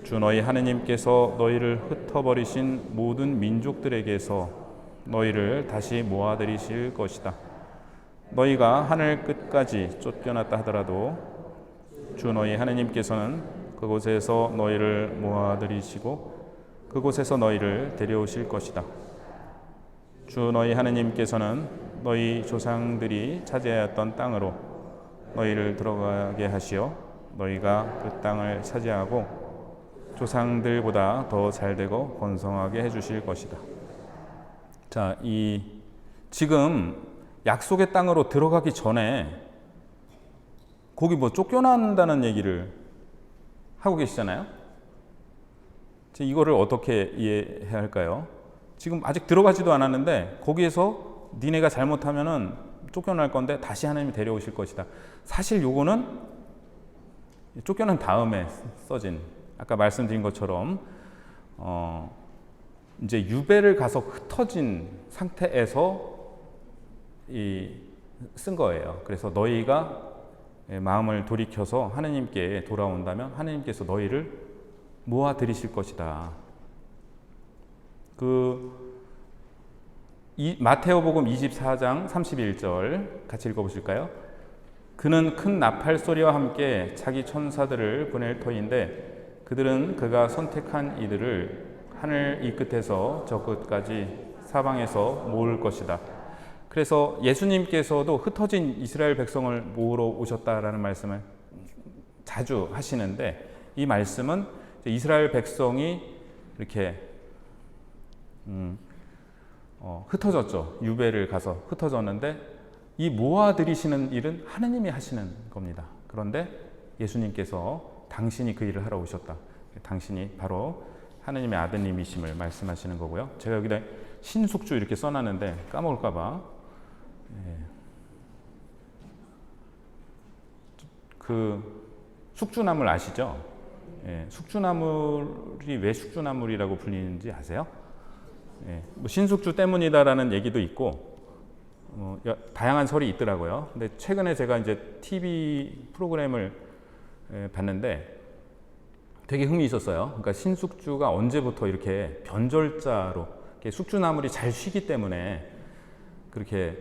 주 너희 하느님께서 너희를 흩어버리신 모든 민족들에게서 너희를 다시 모아들이실 것이다. 너희가 하늘 끝까지 쫓겨났다 하더라도 주 너희 하느님께서는 그곳에서 너희를 모아들이시고 그곳에서 너희를 데려오실 것이다. 주 너희 하느님께서는 너희 조상들이 차지하였던 땅으로 너희를 들어가게 하시어 너희가 그 땅을 차지하고 조상들보다 더 잘되고 번성하게 해주실 것이다. 자, 지금 약속의 땅으로 들어가기 전에 거기 뭐 쫓겨난다는 얘기를 하고 계시잖아요. 이거를 어떻게 이해해야 할까요? 지금 아직 들어가지도 않았는데 거기에서 니네가 잘못하면은 쫓겨날 건데 다시 하나님이 데려오실 것이다. 사실 요거는 쫓겨난 다음에 써진, 아까 말씀드린 것처럼 이제 유배를 가서 흩어진 상태에서 쓴 거예요. 그래서 너희가 마음을 돌이켜서 하나님께 돌아온다면 하나님께서 너희를 모아 들이실 것이다. 마태오복음 24장 31절 같이 읽어보실까요? 그는 큰 나팔 소리와 함께 자기 천사들을 보낼 터인데 그들은 그가 선택한 이들을 하늘 이 끝에서 저 끝까지 사방에서 모을 것이다. 그래서 예수님께서도 흩어진 이스라엘 백성을 모으러 오셨다라는 말씀을 자주 하시는데 이 말씀은 이스라엘 백성이 이렇게 흩어졌죠. 유배를 가서 흩어졌는데 이 모아들이시는 일은 하느님이 하시는 겁니다. 그런데 예수님께서 당신이 그 일을 하러 오셨다. 당신이 바로 하느님의 아드님이심을 말씀하시는 거고요. 제가 여기다 신숙주 이렇게 써놨는데 까먹을까 봐 그 숙주나물 아시죠? 숙주나물이 왜 숙주나물이라고 불리는지 아세요? 뭐 신숙주 때문이다라는 얘기도 있고 다양한 설이 있더라고요. 근데 최근에 제가 이제 TV 프로그램을 봤는데 되게 흥미있었어요. 그러니까 신숙주가 언제부터 이렇게 변절자로 이렇게 숙주나물이 잘 쉬기 때문에 그렇게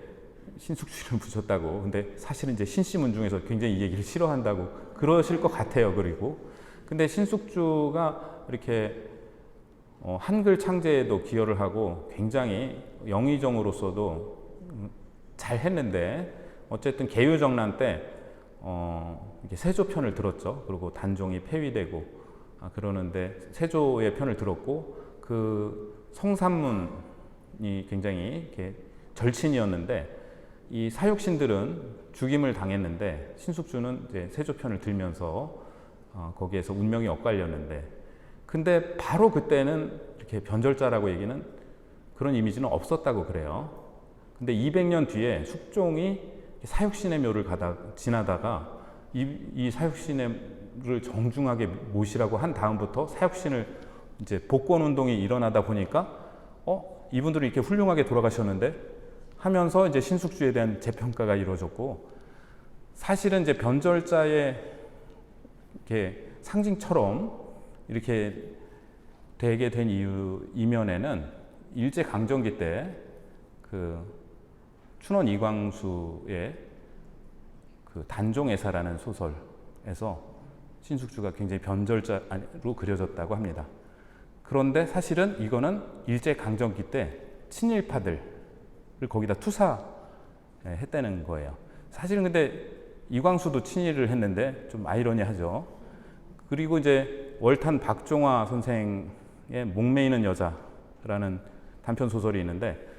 신숙주를 붙였다고. 근데 사실은 이제 신씨문 중에서 굉장히 이 얘기를 싫어한다고 그러실 것 같아요. 그리고 근데 신숙주가 이렇게 한글 창제에도 기여를 하고 굉장히 영의정으로서도 잘 했는데 어쨌든 개유정난 때 이렇게 세조 편을 들었죠. 그리고 단종이 폐위되고 그러는데 세조의 편을 들었고 그 성산문이 굉장히 이렇게 절친이었는데 이 사육신들은 죽임을 당했는데 신숙주는 이제 세조 편을 들면서 거기에서 운명이 엇갈렸는데 근데 바로 그때는 이렇게 변절자라고 얘기는 그런 이미지는 없었다고 그래요. 근데 200년 뒤에 숙종이 사육신의 묘를 지나다가 이 사육신을 정중하게 모시라고 한 다음부터 사육신을 이제 복권 운동이 일어나다 보니까 이분들이 이렇게 훌륭하게 돌아가셨는데 하면서 이제 신숙주에 대한 재평가가 이루어졌고 사실은 이제 변절자의 이렇게 상징처럼 이렇게 되게 된 이면에는 일제 강점기 때 그 춘원 이광수의 그 단종애사라는 소설에서 신숙주가 굉장히 변절자로 그려졌다고 합니다. 그런데 사실은 이거는 일제 강점기 때 친일파들을 거기다 투사했다는 거예요. 사실은 근데 이광수도 친일을 했는데 좀 아이러니하죠. 그리고 이제 월탄 박종화 선생의 목매이는 여자라는 단편 소설이 있는데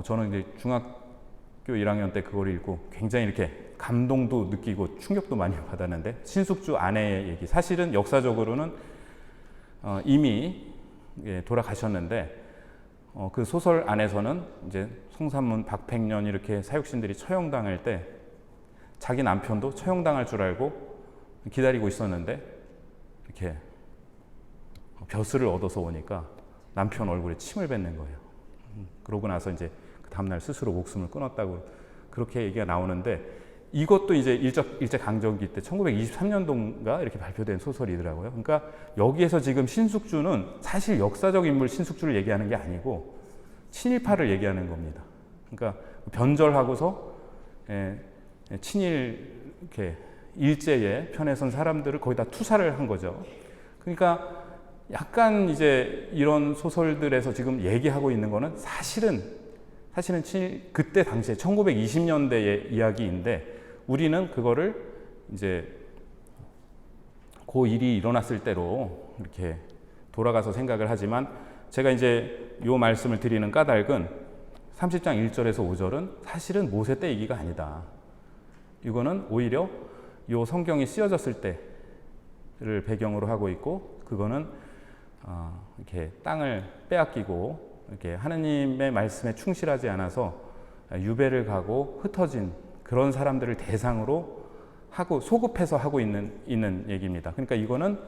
저는 이제 중학교 1학년 때 그걸 읽고 굉장히 이렇게 감동도 느끼고 충격도 많이 받았는데 신숙주 아내의 얘기 사실은 역사적으로는 이미 돌아가셨는데 그 소설 안에서는 이제 성산문 박팽년 이렇게 사육신들이 처형당할 때 자기 남편도 처형당할 줄 알고 기다리고 있었는데 이렇게 벼슬을 얻어서 오니까 남편 얼굴에 침을 뱉는 거예요. 그러고 나서 이제 그 다음날 스스로 목숨을 끊었다고 그렇게 얘기가 나오는데 이것도 이제 일제 강점기 때 1923년도인가 이렇게 발표된 소설이더라고요. 그러니까 여기에서 지금 신숙주는 사실 역사적 인물 신숙주를 얘기하는 게 아니고 친일파를 얘기하는 겁니다. 그러니까 변절하고서 친일 이렇게 일제의 편에 선 사람들을 거의 다 투사를 한 거죠. 그러니까 약간 이제 이런 소설들에서 지금 얘기하고 있는 거는 사실은 그때 당시에 1920년대의 이야기인데 우리는 그거를 이제 그 일이 일어났을 때로 이렇게 돌아가서 생각을 하지만 제가 이제 요 말씀을 드리는 까닭은 30장 1절에서 5절은 사실은 모세 때 얘기가 아니다. 이거는 오히려 요 성경이 쓰여졌을 때를 배경으로 하고 있고 그거는 이렇게 땅을 빼앗기고 이렇게 하느님의 말씀에 충실하지 않아서 유배를 가고 흩어진 그런 사람들을 대상으로 하고 소급해서 하고 있는 얘기입니다. 그러니까 이거는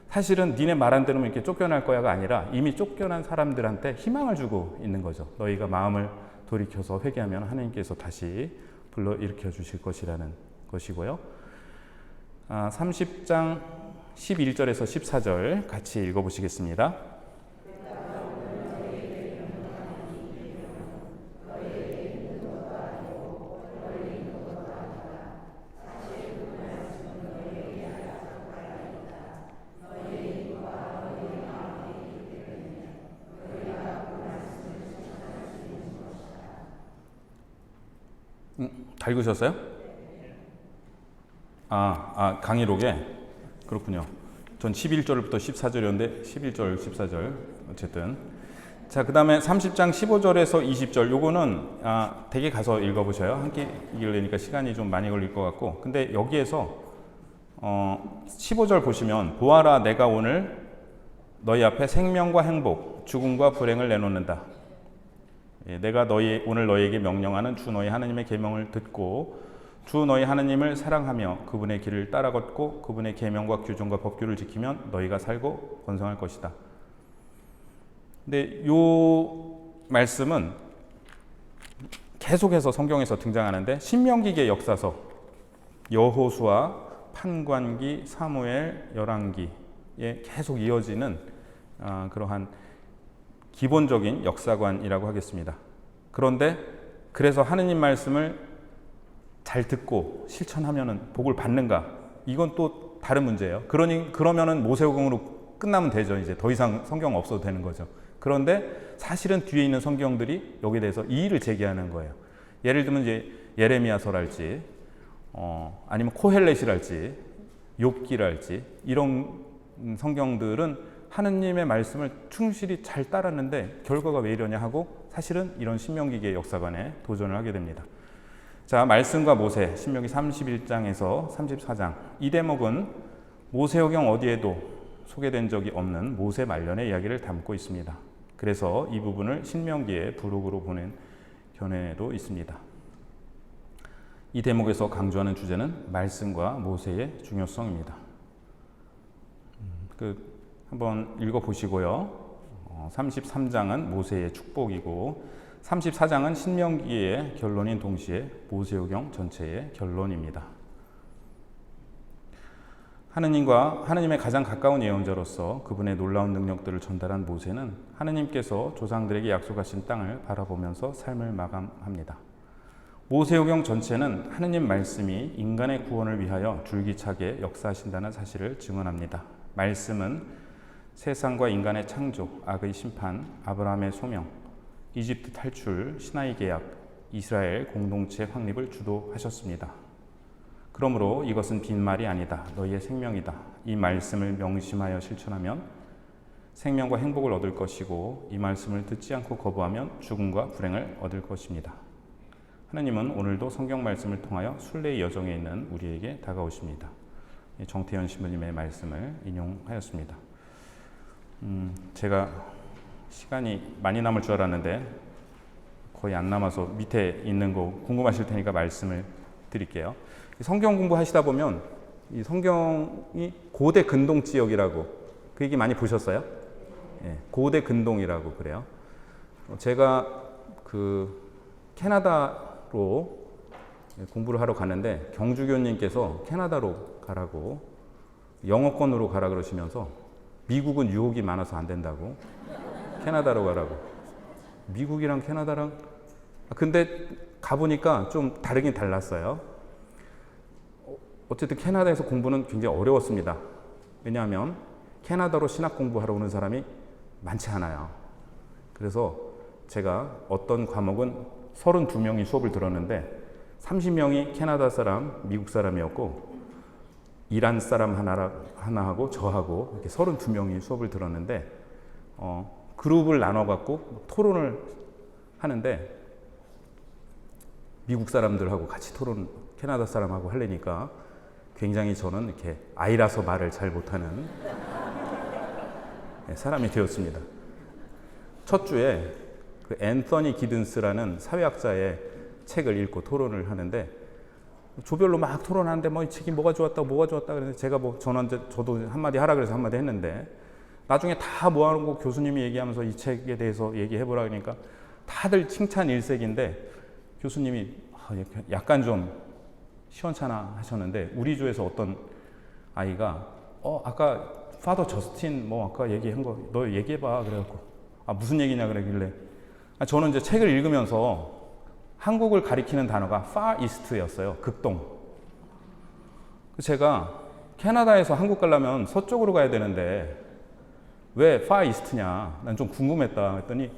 사실은 니네 말 안 들으면 이렇게 쫓겨날 거야가 아니라 이미 쫓겨난 사람들한테 희망을 주고 있는 거죠. 너희가 마음을 돌이켜서 회개하면 하나님께서 다시 불러일으켜 주실 것이라는 것이고요. 30장 11절에서 14절 같이 읽어보시겠습니다. 다 읽으셨어요? 강의록에? 그렇군요. 전 11절부터 14절이었는데 11절, 14절 어쨌든 자, 그 다음에 30장 15절에서 20절 요거는 댁에 가서 읽어보셔요. 함께 읽으려니까 시간이 좀 많이 걸릴 것 같고 근데 여기에서 15절 보시면 보아라 내가 오늘 너희 앞에 생명과 행복, 죽음과 불행을 내놓는다. 내가 오늘 너희에게 명령하는 주 너희 하나님의 계명을 듣고 주 너희 하나님을 사랑하며 그분의 길을 따라 걷고 그분의 계명과 규정과 법규를 지키면 너희가 살고 번성할 것이다. 근데 요 말씀은 계속해서 성경에서 등장하는데 신명기의 역사서 여호수아, 판관기, 사무엘, 열왕기에 계속 이어지는 그러한 기본적인 역사관이라고 하겠습니다. 그런데 그래서 하느님 말씀을 잘 듣고 실천하면은 복을 받는가? 이건 또 다른 문제예요. 그러면은 모세오경으로 끝나면 되죠. 이제 더 이상 성경 없어도 되는 거죠. 그런데 사실은 뒤에 있는 성경들이 여기에 대해서 이의를 제기하는 거예요. 예를 들면 이제 예레미야서랄지, 아니면 코헬렛이랄지, 욥기랄지 이런 성경들은 하느님의 말씀을 충실히 잘 따랐는데 결과가 왜 이러냐 하고 사실은 이런 신명기의 역사관에 도전을 하게 됩니다. 자, 말씀과 모세, 신명기 31장에서 34장 이 대목은 모세오경 어디에도 소개된 적이 없는 모세 말년의 이야기를 담고 있습니다. 그래서 이 부분을 신명기의 부록으로 보낸 견해도 있습니다. 이 대목에서 강조하는 주제는 말씀과 모세의 중요성입니다. 한번 읽어보시고요. 33장은 모세의 축복이고 34장은 신명기의 결론인 동시에 모세오경 전체의 결론입니다. 하느님의 가장 가까운 예언자로서 그분의 놀라운 능력들을 전달한 모세는 하느님께서 조상들에게 약속하신 땅을 바라보면서 삶을 마감합니다. 모세오경 전체는 하느님 말씀이 인간의 구원을 위하여 줄기차게 역사하신다는 사실을 증언합니다. 말씀은 세상과 인간의 창조, 악의 심판, 아브라함의 소명, 이집트 탈출, 시나이 계약, 이스라엘 공동체 확립을 주도하셨습니다. 그러므로 이것은 빈말이 아니다. 너희의 생명이다. 이 말씀을 명심하여 실천하면 생명과 행복을 얻을 것이고 이 말씀을 듣지 않고 거부하면 죽음과 불행을 얻을 것입니다. 하나님은 오늘도 성경 말씀을 통하여 순례의 여정에 있는 우리에게 다가오십니다. 정태현 신부님의 말씀을 인용하였습니다. 제가 시간이 많이 남을 줄 알았는데 거의 안 남아서 밑에 있는 거 궁금하실 테니까 말씀을 드릴게요. 성경 공부하시다 보면 이 성경이 고대 근동 지역이라고 그 얘기 많이 보셨어요? 예, 고대 근동이라고 그래요. 제가 캐나다로 공부를 하러 갔는데 경주교님께서 캐나다로 가라고 영어권으로 가라 그러시면서 미국은 유혹이 많아서 안 된다고 캐나다로 가라고. 미국이랑 캐나다랑 근데 가보니까 좀 다르긴 달랐어요. 어쨌든 캐나다에서 공부는 굉장히 어려웠습니다. 왜냐하면 캐나다로 신학 공부하러 오는 사람이 많지 않아요. 그래서 제가 어떤 과목은 32명이 수업을 들었는데 30명이 캐나다 사람, 미국 사람이었고 이란 사람 하나하고 저하고 이렇게 32명이 수업을 들었는데 그룹을 나눠 갖고 토론을 하는데 미국 사람들하고 같이 토론, 캐나다 사람하고 하려니까 굉장히 저는 이렇게 아이라서 말을 잘 못하는 사람이 되었습니다. 첫 주에 그 앤서니 기든스라는 사회학자의 책을 읽고 토론을 하는데 조별로 막 토론하는데 뭐 이 책이 뭐가 좋았다 그랬는데 제가 뭐 저도 한마디 하라 그래서 한마디 했는데 나중에 다 모아놓고 교수님이 얘기하면서 이 책에 대해서 얘기해보라 그러니까 다들 칭찬 일색인데 교수님이 약간 좀 시원찮아 하셨는데 우리 조에서 어떤 아이가 아까 파더 저스틴 뭐 아까 얘기한 거 너 얘기해봐 그래갖고 무슨 얘기냐 그러길래 저는 이제 책을 읽으면서 한국을 가리키는 단어가 far east였어요. 극동. 제가 캐나다에서 한국 가려면 서쪽으로 가야 되는데 왜 far east냐 난 좀 궁금했다 했더니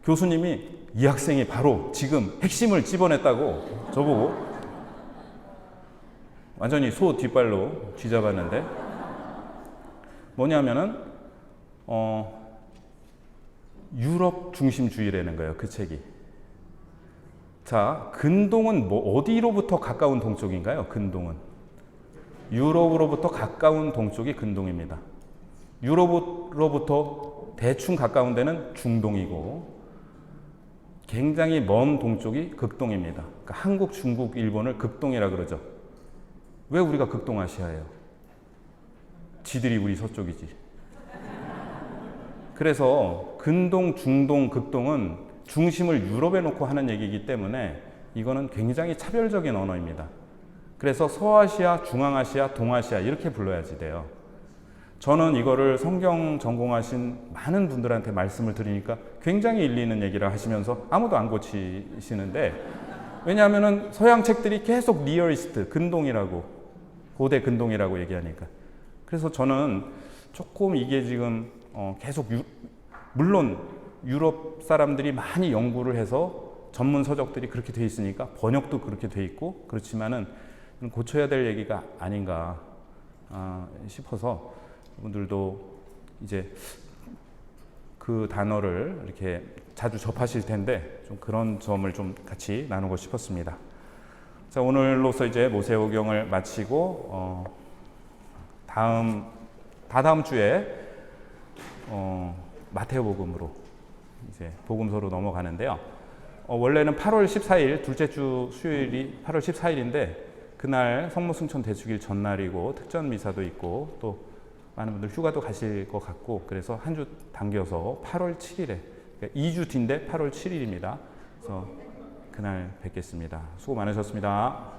교수님이 이 학생이 바로 지금 핵심을 집어냈다고 저보고 완전히 소 뒷발로 쥐잡았는데 뭐냐면은 유럽 중심주의라는 거예요. 그 책이. 자, 근동은 뭐 어디로부터 가까운 동쪽인가요? 근동은 유럽으로부터 가까운 동쪽이 근동입니다. 유럽으로부터 대충 가까운 데는 중동이고 굉장히 먼 동쪽이 극동입니다. 그러니까 한국, 중국, 일본을 극동이라 그러죠. 왜 우리가 극동아시아예요? 지들이 우리 서쪽이지. 그래서 근동, 중동, 극동은 중심을 유럽에 놓고 하는 얘기이기 때문에 이거는 굉장히 차별적인 언어입니다. 그래서 서아시아, 중앙아시아, 동아시아 이렇게 불러야지 돼요. 저는 이거를 성경 전공하신 많은 분들한테 말씀을 드리니까 굉장히 일리 있는 얘기를 하시면서 아무도 안 고치시는데 왜냐하면 서양 책들이 계속 니어리스트, 근동이라고 고대 근동이라고 얘기하니까 그래서 저는 조금 이게 지금 계속 물론 유럽 사람들이 많이 연구를 해서 전문 서적들이 그렇게 돼 있으니까 번역도 그렇게 돼 있고 그렇지만은 고쳐야 될 얘기가 아닌가 싶어서 여러분들도 이제 그 단어를 이렇게 자주 접하실 텐데 좀 그런 점을 좀 같이 나누고 싶었습니다. 자, 오늘로서 이제 모세오경을 마치고 다다음 주에 마태복음으로 이제 복음서로 넘어가는데요. 원래는 8월 14일 둘째 주 수요일이 8월 14일인데 그날 성모승천 대축일 전날이고 특전 미사도 있고 또 많은 분들 휴가도 가실 것 같고 그래서 한 주 당겨서 8월 7일에 그러니까 2주 뒤인데 8월 7일입니다. 그래서 그날 뵙겠습니다. 수고 많으셨습니다.